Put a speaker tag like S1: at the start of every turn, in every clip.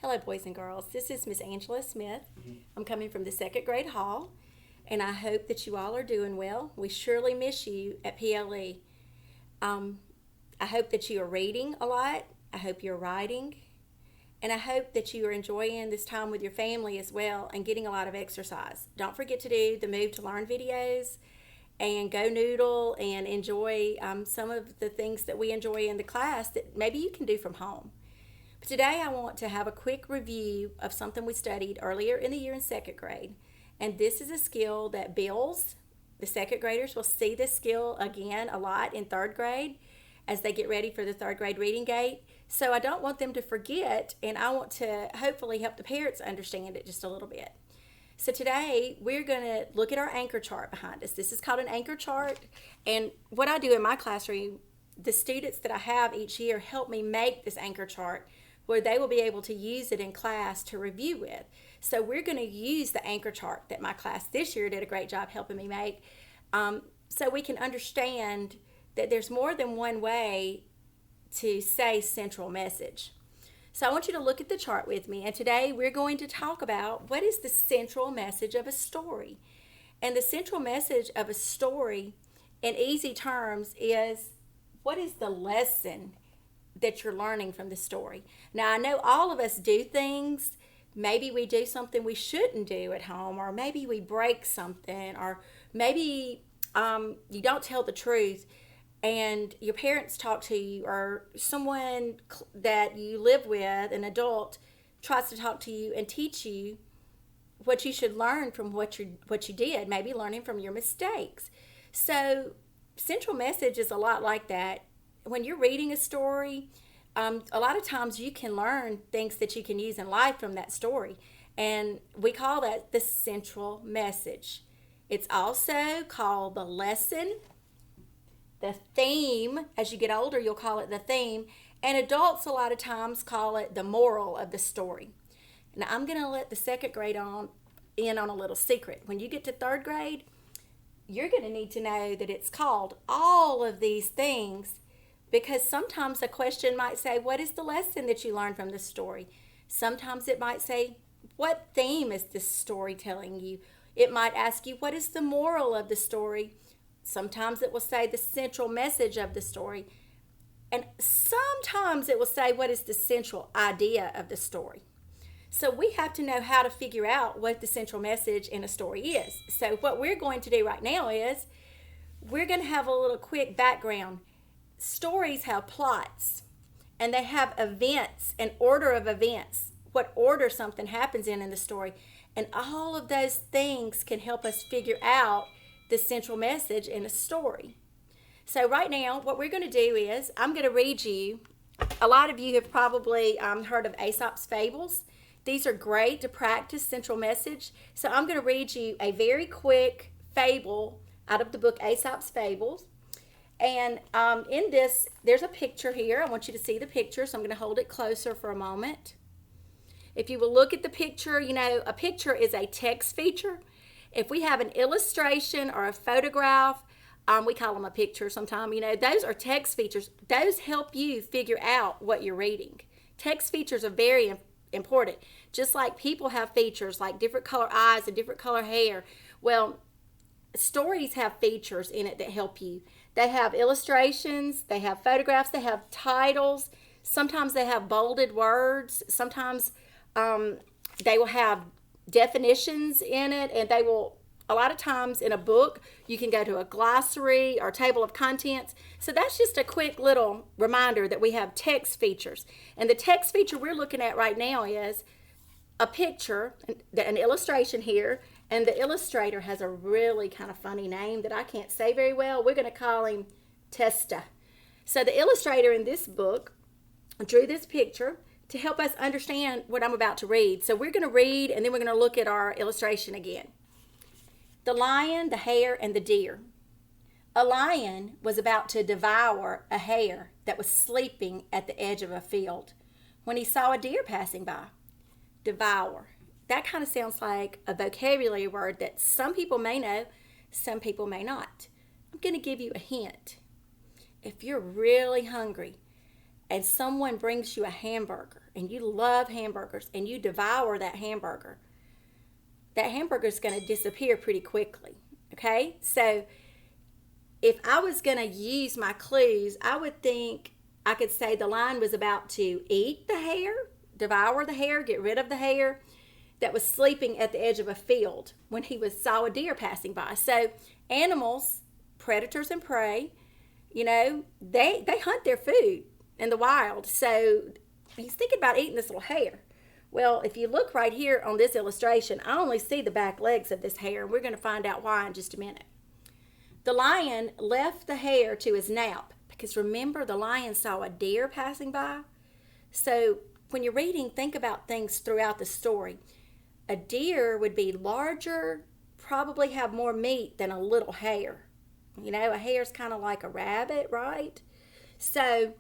S1: Hello, boys and girls. This is Miss Angela Smith. I'm coming from the second grade hall, and I hope that you all are doing well. We surely miss you at PLE. I hope that you are reading a lot. I hope you're writing. And I hope that you are enjoying this time with your family as well and getting a lot of exercise. Don't forget to do the Move to Learn videos and go noodle and enjoy some of the things that we enjoy in the class that maybe you can do from home. But today I want to have a quick review of something we studied earlier in the year in second grade. And this is a skill that builds. The second graders will see this skill again a lot in third grade as they get ready for the third grade reading gate. So I don't want them to forget, and I want to hopefully help the parents understand it just a little bit. So today we're going to look at our anchor chart behind us. This is called an anchor chart, and what I do in my classroom, the students that I have each year help me make this anchor chart where they will be able to use it in class to review with. So we're going to use the anchor chart that my class this year did a great job helping me make, so we can understand that there's more than one way to say central message. So I want you to look at the chart with me, and today we're going to talk about what is the central message of a story. And the central message of a story in easy terms is, what is the lesson that you're learning from the story? Now, I know all of us do things. Maybe we do something we shouldn't do at home, or maybe we break something, or maybe you don't tell the truth and your parents talk to you, or someone that you live with, an adult, tries to talk to you and teach you what you should learn from what you did, maybe learning from your mistakes. So central message is a lot like that. When you're reading a story, a lot of times you can learn things that you can use in life from that story, and we call that the central message. It's also called the lesson, the theme. As you get older, you'll call it the theme, and adults a lot of times call it the moral of the story. Now, I'm going to let the second grade in on a little secret. When you get to third grade, you're going to need to know that it's called all of these things, because sometimes a question might say, what is the lesson that you learned from this story? Sometimes it might say, what theme is this story telling you? It might ask you, what is the moral of the story? Sometimes it will say the central message of the story. And sometimes it will say, what is the central idea of the story? So we have to know how to figure out what the central message in a story is. So what we're going to do right now is we're going to have a little quick background. Stories have plots, and they have events, an order of events, what order something happens in the story. And all of those things can help us figure out the central message in a story. So right now, what we're going to do is I'm going to read you. A lot of you have probably heard of Aesop's fables. These are great to practice central message. So I'm going to read you a very quick fable out of the book Aesop's Fables. And in this, there's a picture here. I want you to see the picture, so I'm going to hold it closer for a moment. If you will look at the picture, you know, a picture is a text feature. If we have an illustration or a photograph, we call them a picture sometimes, you know, those are text features. Those help you figure out what you're reading. Text features are very important. Just like people have features like different color eyes and different color hair. Well, stories have features in it that help you. They have illustrations, they have photographs, they have titles. Sometimes they have bolded words. Sometimes they will have definitions in it, and they will, a lot of times in a book, you can go to a glossary or table of contents. So that's just a quick little reminder that we have text features. And the text feature we're looking at right now is a picture, an illustration here, and the illustrator has a really kind of funny name that I can't say very well. We're going to call him Testa. So the illustrator in this book drew this picture to help us understand what I'm about to read. So we're going to read, and then we're going to look at our illustration again. The lion, the hare, and the deer. A lion was about to devour a hare that was sleeping at the edge of a field when he saw a deer passing by. Devour. That kind of sounds like a vocabulary word that some people may know, some people may not. I'm going to give you a hint. If you're really hungry and someone brings you a hamburger and you love hamburgers and you devour that hamburger is going to disappear pretty quickly. Okay? So if I was going to use my clues, I would think I could say the lion was about to eat the hare, devour the hare, get rid of the hare that was sleeping at the edge of a field when he saw a deer passing by. So animals, predators and prey, they hunt their food in the wild. So he's thinking about eating this little hare. Well, if you look right here on this illustration, I only see the back legs of this hare, and we're going to find out why in just a minute. The lion left the hare to his nap because remember, the lion saw a deer passing by. So when you're reading, think about things throughout the story. A deer would be larger, probably have more meat than a little hare. A hare's kind of like a rabbit, right? So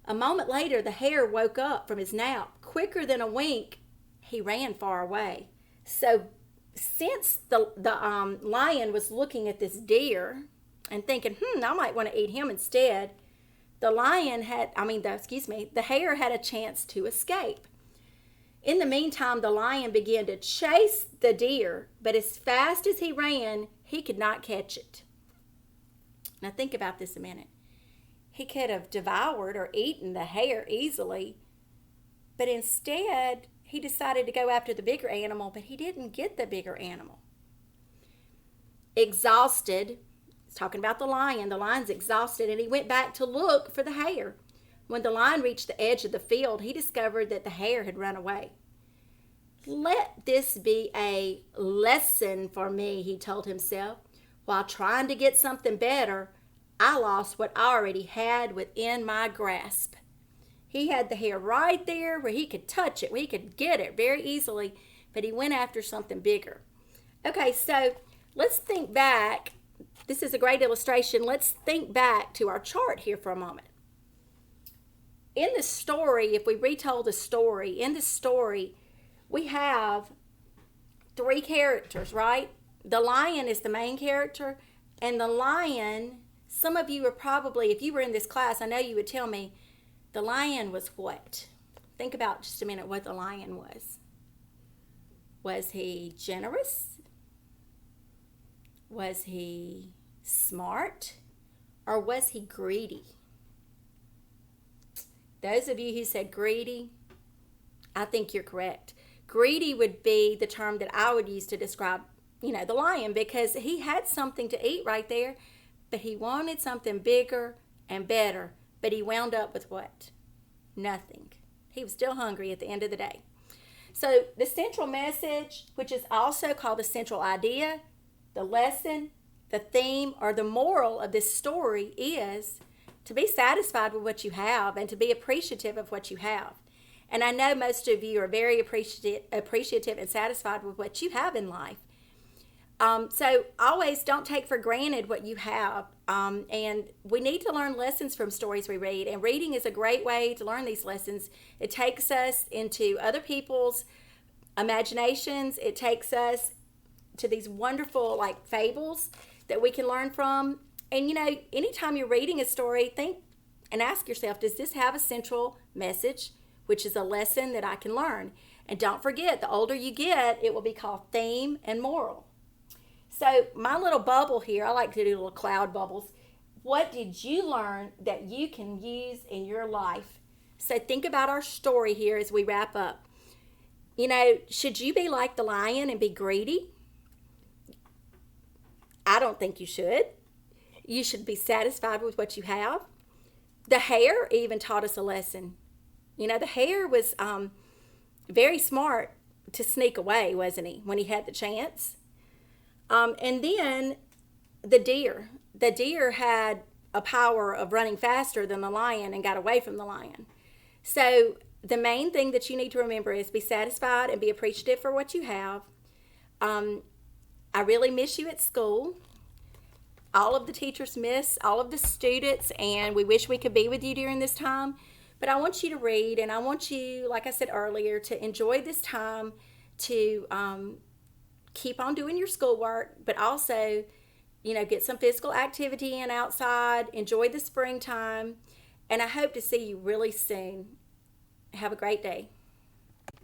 S1: a moment later, the hare woke up from his nap. Quicker than a wink, he ran far away. So since the lion was looking at this deer and thinking, I might want to eat him instead, the hare had a chance to escape. In the meantime, the lion began to chase the deer, but as fast as he ran, he could not catch it. Now think about this a minute. He could have devoured or eaten the hare easily, but instead he decided to go after the bigger animal, but he didn't get the bigger animal. Exhausted, it's talking about the lion's exhausted, and he went back to look for the hare. When the lion reached the edge of the field, he discovered that the hare had run away. Let this be a lesson for me, he told himself. While trying to get something better, I lost what I already had within my grasp. He had the hare right there where he could touch it, where he could get it very easily, but he went after something bigger. Okay, so let's think back. This is a great illustration. Let's think back to our chart here for a moment. In the story, if we retold the story, in the story, we have 3 characters, right? The lion is the main character, and the lion, some of you are probably, if you were in this class, I know you would tell me, the lion was what? Think about just a minute what the lion was. Was he generous? Was he smart? Or was he greedy? Those of you who said greedy, I think you're correct. Greedy would be the term that I would use to describe, the lion, because he had something to eat right there, but he wanted something bigger and better. But he wound up with what? Nothing. He was still hungry at the end of the day. So the central message, which is also called the central idea, the lesson, the theme, or the moral of this story is to be satisfied with what you have and to be appreciative of what you have. And I know most of you are very appreciative and satisfied with what you have in life. So always don't take for granted what you have. And we need to learn lessons from stories we read. And reading is a great way to learn these lessons. It takes us into other people's imaginations. It takes us to these wonderful fables that we can learn from. And anytime you're reading a story, think and ask yourself, does this have a central message, which is a lesson that I can learn? And don't forget, the older you get, it will be called theme and moral. So my little bubble here, I like to do little cloud bubbles. What did you learn that you can use in your life? So think about our story here as we wrap up. Should you be like the lion and be greedy? I don't think you should. You should be satisfied with what you have. The hare even taught us a lesson. The hare was very smart to sneak away, wasn't he, when he had the chance? And then the deer had a power of running faster than the lion and got away from the lion. So the main thing that you need to remember is be satisfied and be appreciative for what you have. I really miss you at school. All of the teachers miss all of the students, and we wish we could be with you during this time. But I want you to read, and I want you, like I said earlier, to enjoy this time, to keep on doing your schoolwork, but also, get some physical activity in outside, enjoy the springtime, And I hope to see you really soon. Have a great day.